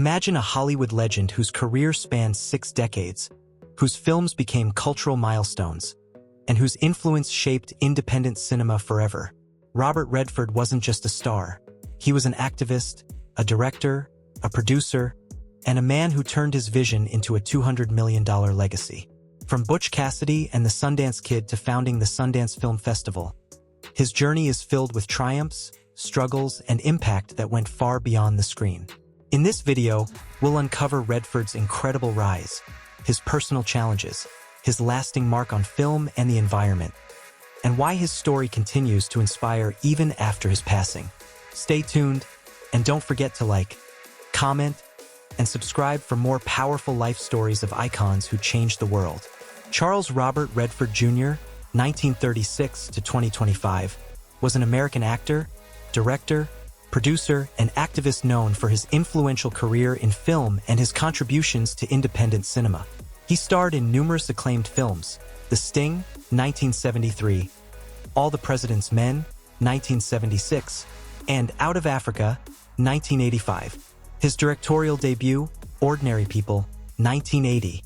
Imagine a Hollywood legend whose career spanned 6 decades, whose films became cultural milestones, and whose influence shaped independent cinema forever. Robert Redford wasn't just a star. He was an activist, a director, a producer, and a man who turned his vision into a $200 million legacy. From Butch Cassidy and the Sundance Kid to founding the Sundance Film Festival, his journey is filled with triumphs, struggles, and impact that went far beyond the screen. In this video, we'll uncover Redford's incredible rise, his personal challenges, his lasting mark on film and the environment, and why his story continues to inspire even after his passing. Stay tuned, and don't forget to like, comment, and subscribe for more powerful life stories of icons who changed the world. Charles Robert Redford Jr., 1936 to 2025, was an American actor, director, producer, and activist known for his influential career in film and his contributions to independent cinema. He starred in numerous acclaimed films: The Sting, 1973, All the President's Men, 1976, and Out of Africa, 1985. His directorial debut, Ordinary People, 1980,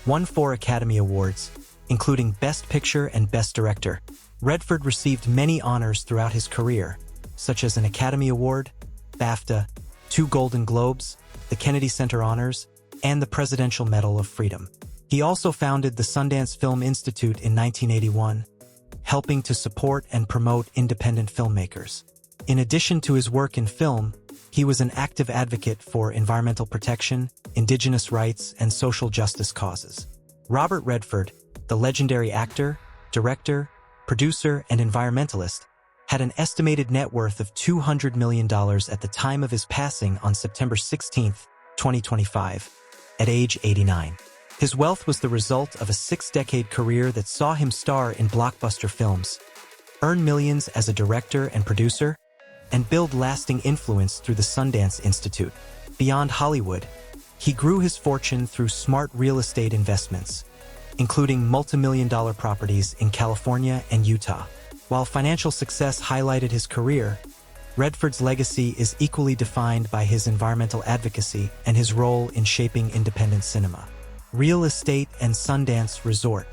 won 4 Academy Awards, including Best Picture and Best Director. Redford received many honors throughout his career, such as an Academy Award, BAFTA, 2 Golden Globes, the Kennedy Center Honors, and the Presidential Medal of Freedom. He also founded the Sundance Film Institute in 1981, helping to support and promote independent filmmakers. In addition to his work in film, he was an active advocate for environmental protection, indigenous rights, and social justice causes. Robert Redford, the legendary actor, director, producer, and environmentalist, had an estimated net worth of $200 million at the time of his passing on September 16, 2025, at age 89. His wealth was the result of a 6-decade career that saw him star in blockbuster films, earn millions as a director and producer, and build lasting influence through the Sundance Institute. Beyond Hollywood, he grew his fortune through smart real estate investments, including multi-million-dollar properties in California and Utah. While financial success highlighted his career, Redford's legacy is equally defined by his environmental advocacy and his role in shaping independent cinema. Real estate and Sundance Resort.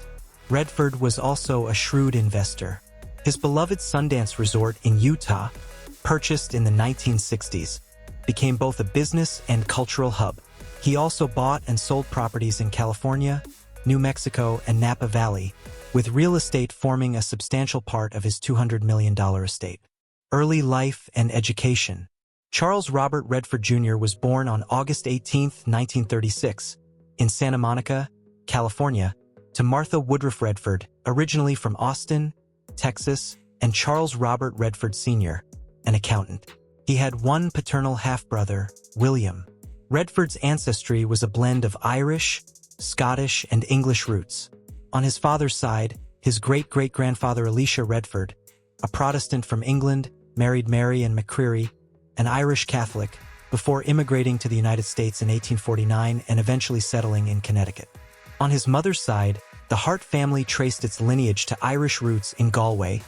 Redford was also a shrewd investor. His beloved Sundance Resort in Utah, purchased in the 1960s, became both a business and cultural hub. He also bought and sold properties in California, New Mexico, and Napa Valley, with real estate forming a substantial part of his $200 million estate. Early life and education. Charles Robert Redford Jr. was born on August 18, 1936, in Santa Monica, California, to Martha Woodruff Redford, originally from Austin, Texas, and Charles Robert Redford Sr., an accountant. He had one paternal half-brother, William. Redford's ancestry was a blend of Irish, Scottish, and English roots. On his father's side, his great-great-grandfather Elisha Redford, a Protestant from England, married Mary and McCreary, an Irish Catholic, before immigrating to the United States in 1849 and eventually settling in Connecticut. On his mother's side, the Hart family traced its lineage to Irish roots in Galway,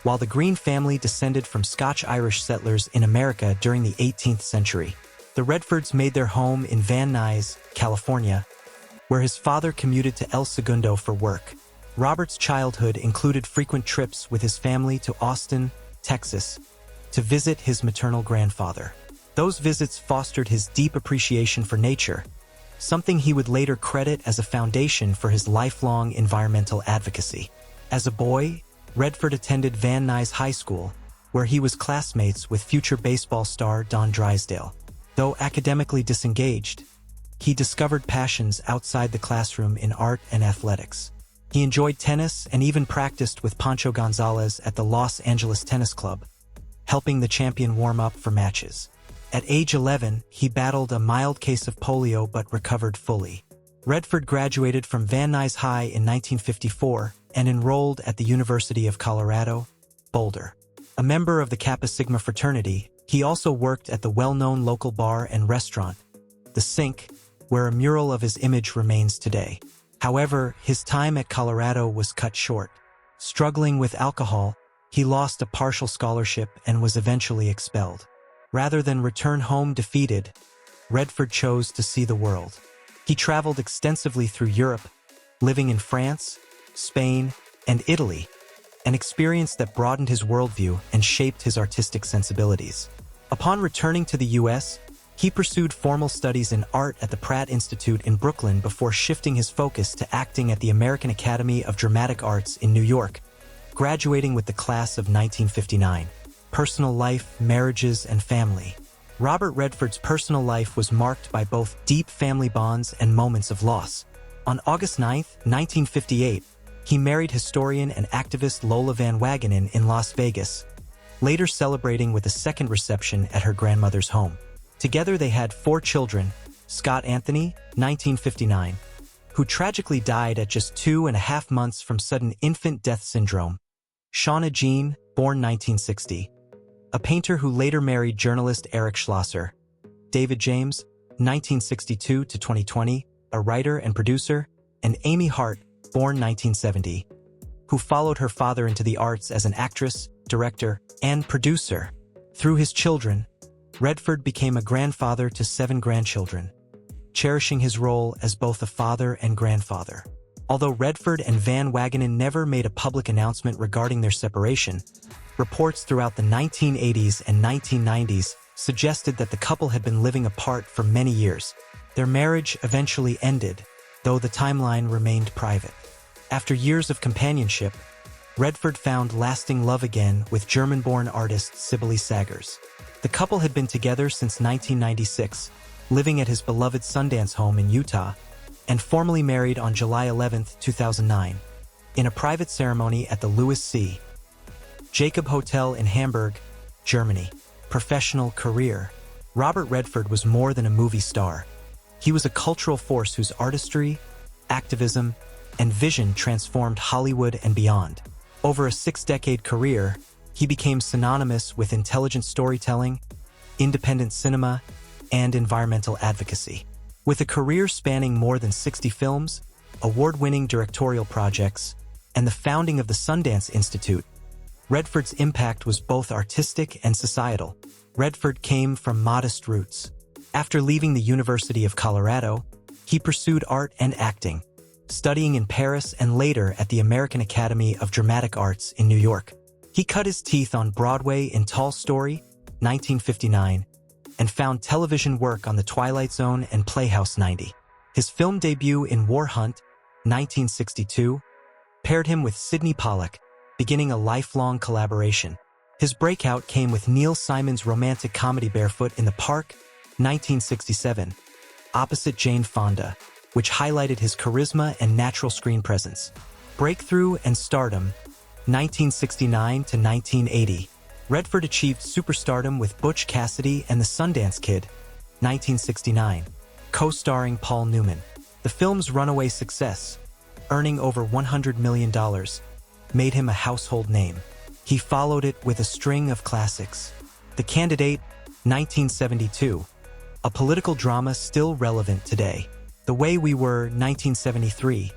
while the Green family descended from Scotch-Irish settlers in America during the 18th century. The Redfords made their home in Van Nuys, California, where his father commuted to El Segundo for work. Robert's childhood included frequent trips with his family to Austin, Texas, to visit his maternal grandfather. Those visits fostered his deep appreciation for nature, something he would later credit as a foundation for his lifelong environmental advocacy. As a boy, Redford attended Van Nuys High School, where he was classmates with future baseball star Don Drysdale. Though academically disengaged, he discovered passions outside the classroom in art and athletics. He enjoyed tennis and even practiced with Pancho Gonzalez at the Los Angeles Tennis Club, helping the champion warm up for matches. At age 11, he battled a mild case of polio but recovered fully. Redford graduated from Van Nuys High in 1954 and enrolled at the University of Colorado, Boulder. A member of the Kappa Sigma fraternity, he also worked at the well-known local bar and restaurant, The Sink, where a mural of his image remains today. However, his time at Colorado was cut short. Struggling with alcohol, he lost a partial scholarship and was eventually expelled. Rather than return home defeated, Redford chose to see the world. He traveled extensively through Europe, living in France, Spain, and Italy, an experience that broadened his worldview and shaped his artistic sensibilities. Upon returning to the U.S., he pursued formal studies in art at the Pratt Institute in Brooklyn before shifting his focus to acting at the American Academy of Dramatic Arts in New York, graduating with the class of 1959. Personal life, marriages, and family. Robert Redford's personal life was marked by both deep family bonds and moments of loss. On August 9, 1958, he married historian and activist Lola Van Wagenen in Las Vegas, later celebrating with a second reception at her grandmother's home. Together they had 4 children: Scott Anthony, 1959, who tragically died at just 2.5 months from sudden infant death syndrome; Shauna Jean, born 1960, a painter who later married journalist Eric Schlosser; David James, 1962 to 2020, a writer and producer; and Amy Hart, born 1970, who followed her father into the arts as an actress, director, and producer. Through his children, Redford became a grandfather to 7 grandchildren, cherishing his role as both a father and grandfather. Although Redford and Van Wagenen never made a public announcement regarding their separation, reports throughout the 1980s and 1990s suggested that the couple had been living apart for many years. Their marriage eventually ended, though the timeline remained private. After years of companionship, Redford found lasting love again with German-born artist Sibylle Sagers. The couple had been together since 1996, living at his beloved Sundance home in Utah, and formally married on July 11, 2009, in a private ceremony at the Nuys C. Jacob Hotel in Hamburg, Germany. Professional career. Robert Redford was more than a movie star. He was a cultural force whose artistry, activism, and vision transformed Hollywood and beyond. Over a 6-decade career, he became synonymous with intelligent storytelling, independent cinema, and environmental advocacy. With a career spanning more than 60 films, award-winning directorial projects, and the founding of the Sundance Institute, Redford's impact was both artistic and societal. Redford came from modest roots. After leaving the University of Colorado, he pursued art and acting, studying in Paris and later at the American Academy of Dramatic Arts in New York. He cut his teeth on Broadway in Tall Story, 1959, and found television work on The Twilight Zone and Playhouse 90. His film debut in War Hunt, 1962, paired him with Sidney Pollack, beginning a lifelong collaboration. His breakout came with Neil Simon's romantic comedy Barefoot in the Park, 1967, opposite Jane Fonda, which highlighted his charisma and natural screen presence. Breakthrough and Stardom, 1969 to 1980. Redford achieved superstardom with Butch Cassidy and the Sundance Kid, 1969, co-starring Paul Newman. The film's runaway success, earning over $100 million, made him a household name. He followed it with a string of classics. The Candidate, 1972, a political drama still relevant today. The Way We Were, 1973,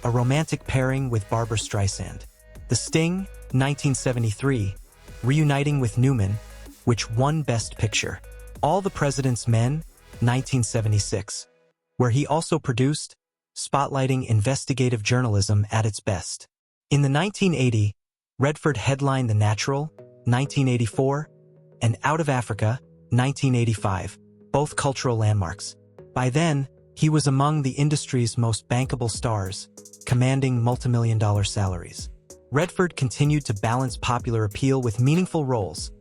a romantic pairing with Barbra Streisand. The Sting, 1973, reuniting with Newman, which won Best Picture. All the President's Men, 1976, where he also produced, spotlighting investigative journalism at its best. In the 1980, Redford headlined The Natural, 1984, and Out of Africa, 1985, both cultural landmarks. By then, he was among the industry's most bankable stars, commanding multimillion-dollar salaries. Redford continued to balance popular appeal with meaningful roles.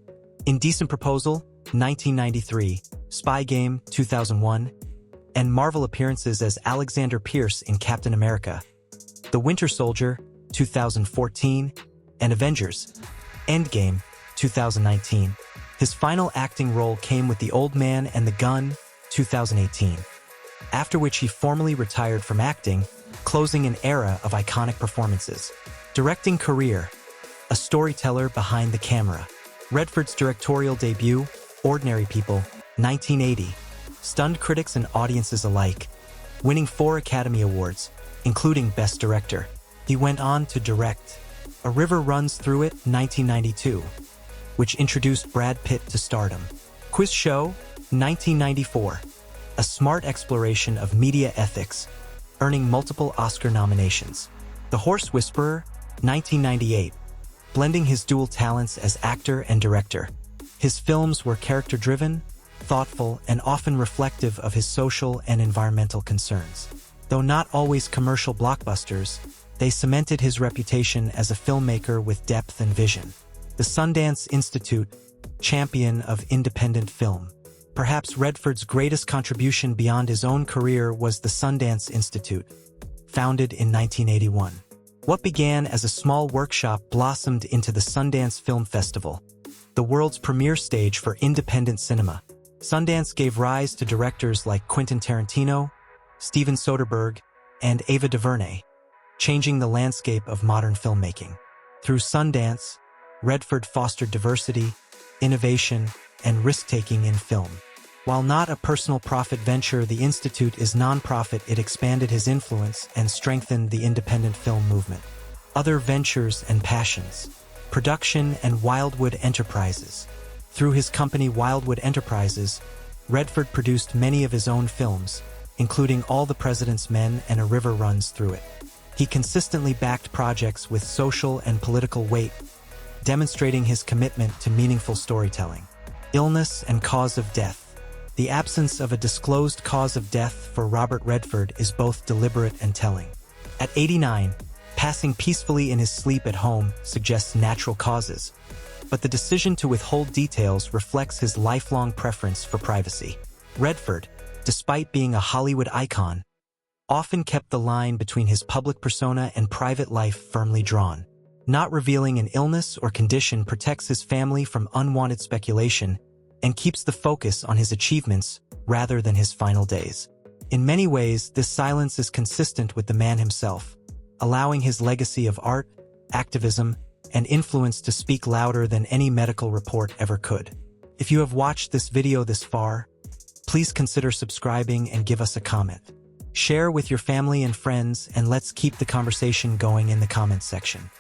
Indecent Proposal, 1993, Spy Game, 2001, and Marvel appearances as Alexander Pierce in Captain America, The Winter Soldier, 2014, and Avengers: Endgame, 2019. His final acting role came with The Old Man and the Gun, 2018, after which he formally retired from acting, closing an era of iconic performances. Directing career, a storyteller behind the camera. Redford's directorial debut, Ordinary People, 1980, stunned critics and audiences alike, winning 4 Academy Awards, including Best Director. He went on to direct A River Runs Through It, 1992, which introduced Brad Pitt to stardom. Quiz Show, 1994, a smart exploration of media ethics, earning multiple Oscar nominations. The Horse Whisperer, 1998, blending his dual talents as actor and director. His films were character-driven, thoughtful, and often reflective of his social and environmental concerns. Though not always commercial blockbusters, they cemented his reputation as a filmmaker with depth and vision. The Sundance Institute, champion of independent film. Perhaps Redford's greatest contribution beyond his own career was the Sundance Institute, founded in 1981. What began as a small workshop blossomed into the Sundance Film Festival, the world's premier stage for independent cinema. Sundance gave rise to directors like Quentin Tarantino, Steven Soderbergh, and Ava DuVernay, changing the landscape of modern filmmaking. Through Sundance, Redford fostered diversity, innovation, and risk-taking in film. While not a personal profit venture, the Institute is non-profit. It expanded his influence and strengthened the independent film movement. Other ventures and passions. Production and Wildwood Enterprises. Through his company Wildwood Enterprises, Redford produced many of his own films, including All the President's Men and A River Runs Through It. He consistently backed projects with social and political weight, demonstrating his commitment to meaningful storytelling. Illness and cause of death. The absence of a disclosed cause of death for Robert Redford is both deliberate and telling. At 89, passing peacefully in his sleep at home suggests natural causes, but the decision to withhold details reflects his lifelong preference for privacy. Redford, despite being a Hollywood icon, often kept the line between his public persona and private life firmly drawn. Not revealing an illness or condition protects his family from unwanted speculation and keeps the focus on his achievements rather than his final days. In many ways, this silence is consistent with the man himself, allowing his legacy of art, activism, and influence to speak louder than any medical report ever could. If you have watched this video this far, please consider subscribing and give us a comment. Share with your family and friends, and let's keep the conversation going in the comments section.